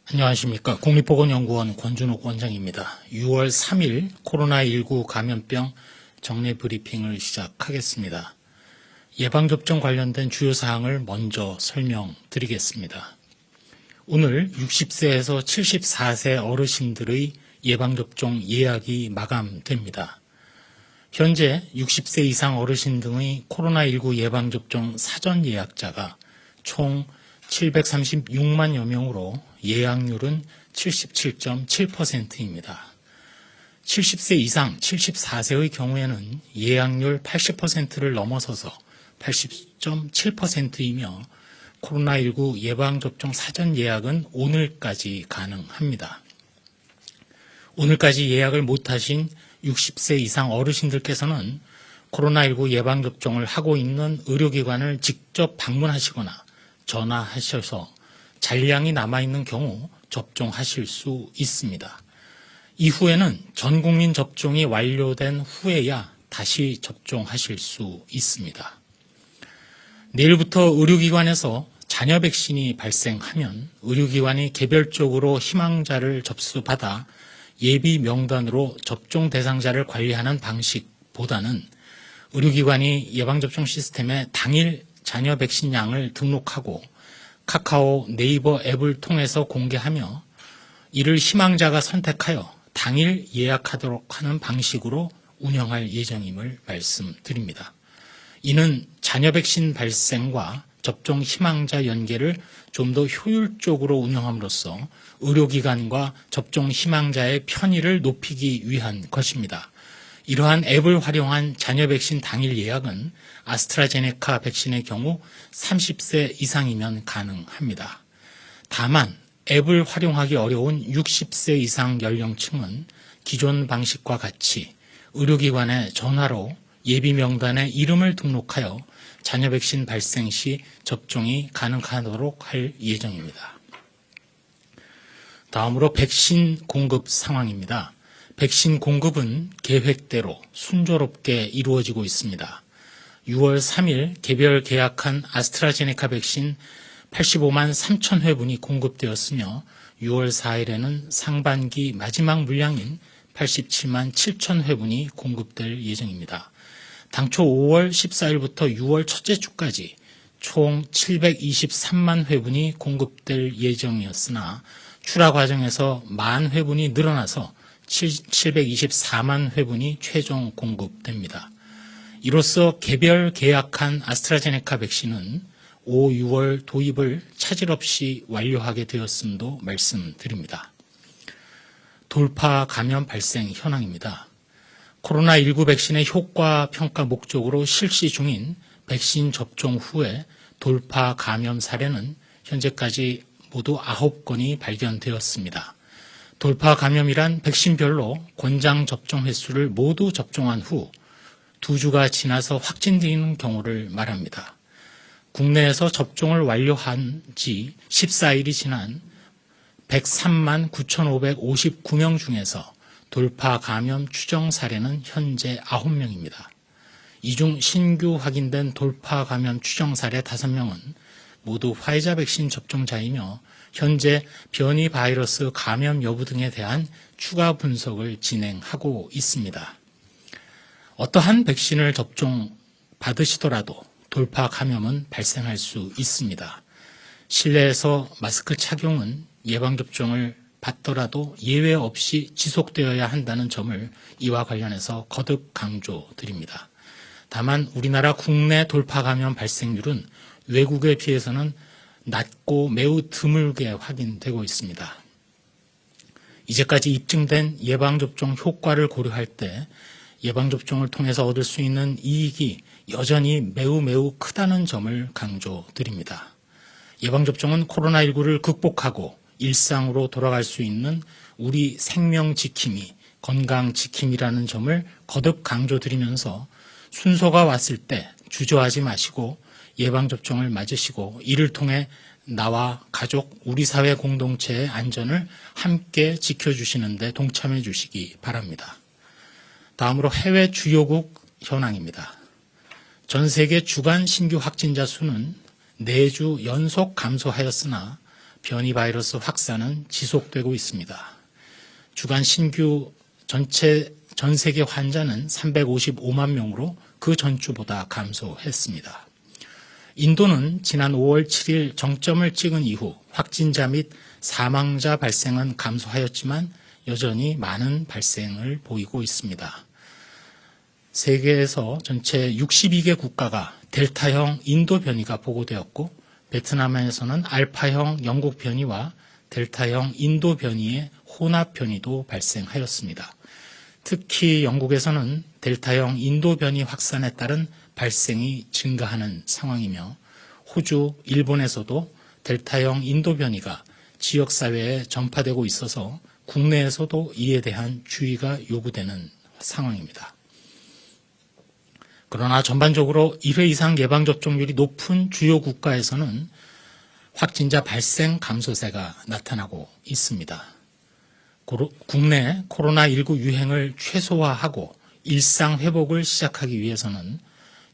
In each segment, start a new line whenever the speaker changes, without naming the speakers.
안녕하십니까. 국립보건연구원 권준욱 원장입니다. 6월 3일 코로나19 감염병 정례 브리핑을 시작하겠습니다. 예방접종 관련된 주요 사항을 먼저 설명드리겠습니다. 오늘 60세에서 74세 어르신들의 예방접종 예약이 마감됩니다. 현재 60세 이상 어르신 등의 코로나19 예방접종 사전 예약자가 총 736만여 명으로 예약률은 77.7%입니다. 70세 이상 74세의 경우에는 예약률 80%를 넘어서서 80.7%이며 코로나19 예방접종 사전 예약은 오늘까지 가능합니다. 오늘까지 예약을 못하신 60세 이상 어르신들께서는 코로나19 예방접종을 하고 있는 의료기관을 직접 방문하시거나 전화하셔서 잔량이 남아있는 경우 접종하실 수 있습니다. 이후에는 전국민 접종이 완료된 후에야 다시 접종하실 수 있습니다. 내일부터 의료기관에서 잔여 백신이 발생하면 의료기관이 개별적으로 희망자를 접수받아 예비 명단으로 접종 대상자를 관리하는 방식보다는 의료기관이 예방접종 시스템에 당일 잔여 백신 양을 등록하고 카카오, 네이버 앱을 통해서 공개하며 이를 희망자가 선택하여 당일 예약하도록 하는 방식으로 운영할 예정임을 말씀드립니다. 이는 잔여 백신 발생과 접종 희망자 연계를 좀 더 효율적으로 운영함으로써 의료기관과 접종 희망자의 편의를 높이기 위한 것입니다. 이러한 앱을 활용한 잔여 백신 당일 예약은 아스트라제네카 백신의 경우 30세 이상이면 가능합니다. 다만 앱을 활용하기 어려운 60세 이상 연령층은 기존 방식과 같이 의료기관에 전화로 예비 명단에 이름을 등록하여 잔여 백신 발생 시 접종이 가능하도록 할 예정입니다. 다음으로 백신 공급 상황입니다. 백신 공급은 계획대로 순조롭게 이루어지고 있습니다. 6월 3일 개별 계약한 아스트라제네카 백신 85만 3천 회분이 공급되었으며 6월 4일에는 상반기 마지막 물량인 87만 7천 회분이 공급될 예정입니다. 당초 5월 14일부터 6월 첫째 주까지 총 723만 회분이 공급될 예정이었으나 출하 과정에서 만 회분이 늘어나서 724만 회분이 최종 공급됩니다. 이로써 개별 계약한 아스트라제네카 백신은 5, 6월 도입을 차질 없이 완료하게 되었음도 말씀드립니다. 돌파 감염 발생 현황입니다. 코로나19 백신의 효과 평가 목적으로 실시 중인 백신 접종 후에 돌파 감염 사례는 현재까지 모두 9건이 발견되었습니다. 돌파 감염이란 백신별로 권장 접종 횟수를 모두 접종한 후 2주가 지나서 확진되는 경우를 말합니다. 국내에서 접종을 완료한 지 14일이 지난 103만 9,559명 중에서 돌파 감염 추정 사례는 현재 9명입니다. 이 중 신규 확인된 돌파 감염 추정 사례 5명은 모두 화이자 백신 접종자이며 현재 변이 바이러스 감염 여부 등에 대한 추가 분석을 진행하고 있습니다. 어떠한 백신을 접종 받으시더라도 돌파 감염은 발생할 수 있습니다. 실내에서 마스크 착용은 예방접종을 받더라도 예외 없이 지속되어야 한다는 점을 이와 관련해서 거듭 강조드립니다. 다만 우리나라 국내 돌파 감염 발생률은 외국에 비해서는 낮고 매우 드물게 확인되고 있습니다. 이제까지 입증된 예방접종 효과를 고려할 때 예방접종을 통해서 얻을 수 있는 이익이 여전히 매우 크다는 점을 강조드립니다. 예방접종은 코로나19를 극복하고 일상으로 돌아갈 수 있는 우리 생명 지킴이, 건강 지킴이라는 점을 거듭 강조드리면서 순서가 왔을 때 주저하지 마시고 예방접종을 맞으시고 이를 통해 나와 가족, 우리 사회 공동체의 안전을 함께 지켜주시는 데 동참해 주시기 바랍니다. 다음으로 해외 주요국 현황입니다. 전 세계 주간 신규 확진자 수는 4주 연속 감소하였으나 변이 바이러스 확산은 지속되고 있습니다. 주간 신규 전 세계 환자는 355만 명으로 그 전주보다 감소했습니다. 인도는 지난 5월 7일 정점을 찍은 이후 확진자 및 사망자 발생은 감소하였지만 여전히 많은 발생을 보이고 있습니다. 세계에서 전체 62개 국가가 델타형 인도 변이가 보고되었고 베트남에서는 알파형 영국 변이와 델타형 인도 변이의 혼합 변이도 발생하였습니다. 특히 영국에서는 델타형 인도 변이 확산에 따른 발생이 증가하는 상황이며 호주, 일본에서도 델타형 인도 변이가 지역사회에 전파되고 있어서 국내에서도 이에 대한 주의가 요구되는 상황입니다. 그러나 전반적으로 1회 이상 예방접종률이 높은 주요 국가에서는 확진자 발생 감소세가 나타나고 있습니다. 국내 코로나19 유행을 최소화하고 일상 회복을 시작하기 위해서는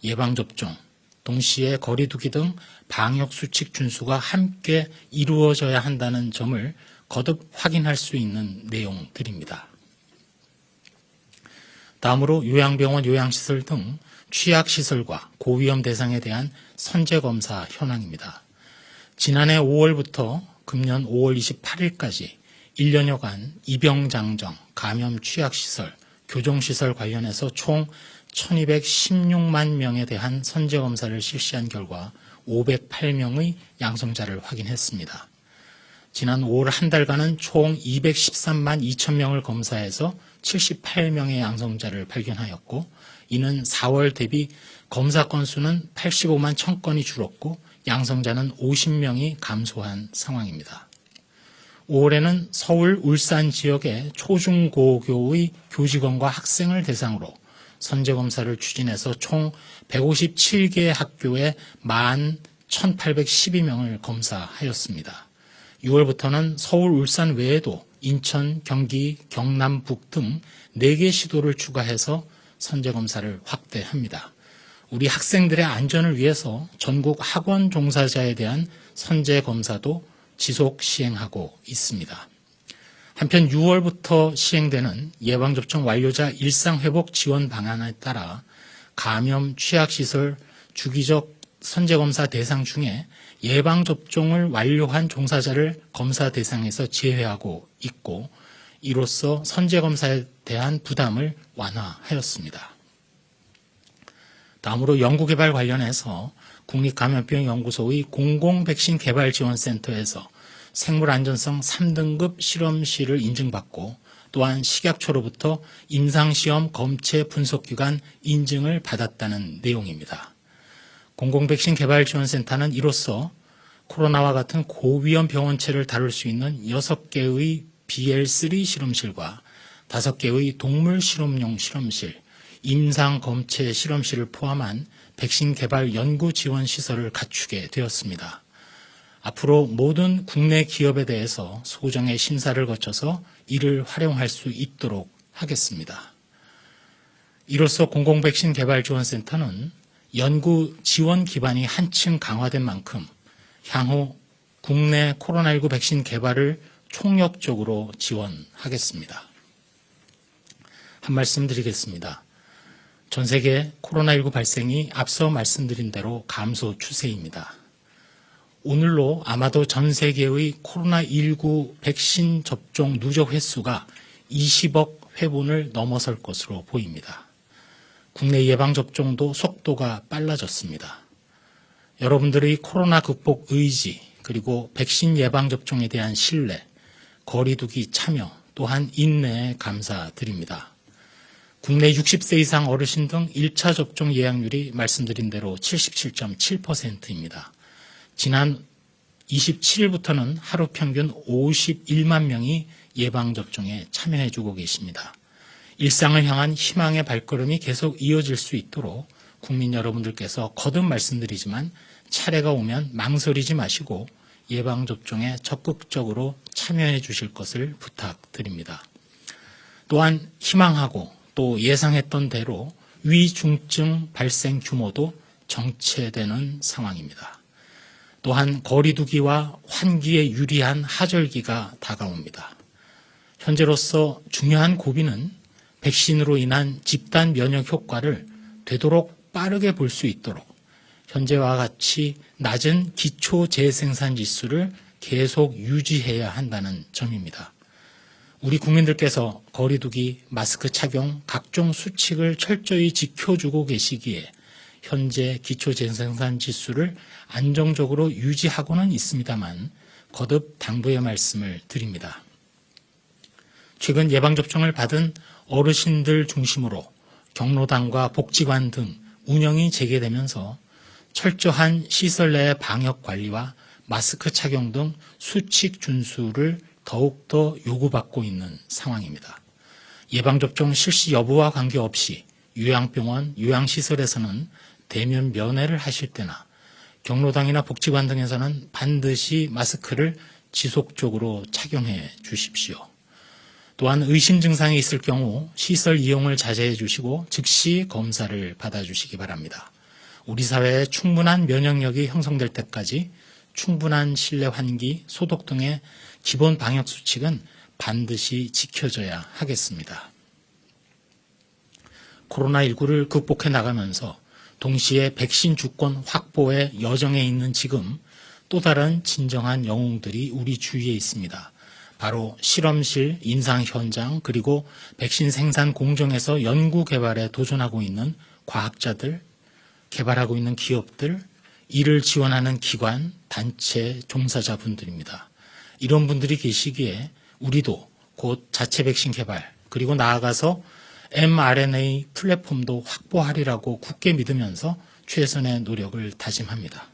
예방접종, 동시에 거리두기 등 방역수칙 준수가 함께 이루어져야 한다는 점을 거듭 확인할 수 있는 내용들입니다. 다음으로 요양병원, 요양시설 등 취약시설과 고위험 대상에 대한 선제검사 현황입니다. 지난해 5월부터 금년 5월 28일까지 1년여간 입영장정, 감염 취약시설, 교정시설 관련해서 총 1216만 명에 대한 선제검사를 실시한 결과 508명의 양성자를 확인했습니다. 지난 5월 한 달간은 총 213만 2천 명을 검사해서 78명의 양성자를 발견하였고 이는 4월 대비 검사 건수는 85만 1000건이 줄었고 양성자는 50명이 감소한 상황입니다. 5월에는 서울, 울산 지역의 초중고교의 교직원과 학생을 대상으로 선제검사를 추진해서 총 157개 학교에 11,812명을 검사하였습니다. 6월부터는 서울, 울산 외에도 인천, 경기, 경남, 북 등 4개 시도를 추가해서 선제검사를 확대합니다. 우리 학생들의 안전을 위해서 전국 학원 종사자에 대한 선제검사도 지속 시행하고 있습니다. 한편 6월부터 시행되는 예방접종 완료자 일상회복 지원 방안에 따라 감염 취약시설 주기적 선제검사 대상 중에 예방접종을 완료한 종사자를 검사 대상에서 제외하고 있고 이로써 선제검사에 대한 부담을 완화하였습니다. 다음으로 연구개발 관련해서 국립감염병연구소의 공공백신개발지원센터에서 생물안전성 3등급 실험실을 인증받고 또한 식약처로부터 임상시험 검체 분석기관 인증을 받았다는 내용입니다. 공공백신개발지원센터는 이로써 코로나와 같은 고위험 병원체를 다룰 수 있는 6개의 BL3 실험실과 5개의 동물 실험용 실험실, 임상검체 실험실을 포함한 백신 개발 연구 지원 시설을 갖추게 되었습니다. 앞으로 모든 국내 기업에 대해서 소정의 심사를 거쳐서 이를 활용할 수 있도록 하겠습니다. 이로써 공공백신개발지원센터는 연구 지원 기반이 한층 강화된 만큼 향후 국내 코로나19 백신 개발을 총력적으로 지원하겠습니다. 한 말씀 드리겠습니다. 전 세계 코로나19 발생이 앞서 말씀드린 대로 감소 추세입니다. 오늘로 아마도 전 세계의 코로나19 백신 접종 누적 횟수가 20억 회분을 넘어설 것으로 보입니다. 국내 예방접종도 속도가 빨라졌습니다. 여러분들의 코로나 극복 의지 그리고 백신 예방접종에 대한 신뢰, 거리두기 참여 또한 인내에 감사드립니다. 국내 60세 이상 어르신 등 1차 접종 예약률이 말씀드린 대로 77.7%입니다. 지난 27일부터는 하루 평균 51만 명이 예방접종에 참여해주고 계십니다. 일상을 향한 희망의 발걸음이 계속 이어질 수 있도록 국민 여러분들께서 거듭 말씀드리지만 차례가 오면 망설이지 마시고 예방접종에 적극적으로 참여해 주실 것을 부탁드립니다. 또한 희망하고 또 예상했던 대로 위중증 발생 규모도 정체되는 상황입니다. 또한 거리두기와 환기에 유리한 하절기가 다가옵니다. 현재로서 중요한 고비는 백신으로 인한 집단 면역 효과를 되도록 빠르게 볼 수 있도록 현재와 같이 낮은 기초 재생산 지수를 계속 유지해야 한다는 점입니다. 우리 국민들께서 거리두기, 마스크 착용, 각종 수칙을 철저히 지켜주고 계시기에 현재 기초 재생산 지수를 안정적으로 유지하고는 있습니다만 거듭 당부의 말씀을 드립니다. 최근 예방접종을 받은 어르신들 중심으로 경로당과 복지관 등 운영이 재개되면서 철저한 시설 내 방역 관리와 마스크 착용 등 수칙 준수를 더욱더 요구받고 있는 상황입니다. 예방접종 실시 여부와 관계없이 요양병원, 요양시설에서는 대면 면회를 하실 때나 경로당이나 복지관 등에서는 반드시 마스크를 지속적으로 착용해 주십시오. 또한 의심 증상이 있을 경우 시설 이용을 자제해 주시고 즉시 검사를 받아주시기 바랍니다. 우리 사회에 충분한 면역력이 형성될 때까지 충분한 실내 환기, 소독 등의 기본 방역 수칙은 반드시 지켜져야 하겠습니다. 코로나19를 극복해 나가면서 동시에 백신 주권 확보의 여정에 있는 지금 또 다른 진정한 영웅들이 우리 주위에 있습니다. 바로 실험실, 임상 현장, 그리고 백신 생산 공정에서 연구 개발에 도전하고 있는 과학자들, 개발하고 있는 기업들, 이를 지원하는 기관, 단체, 종사자분들입니다. 이런 분들이 계시기에 우리도 곧 자체 백신 개발, 그리고 나아가서 mRNA 플랫폼도 확보하리라고 굳게 믿으면서 최선의 노력을 다짐합니다.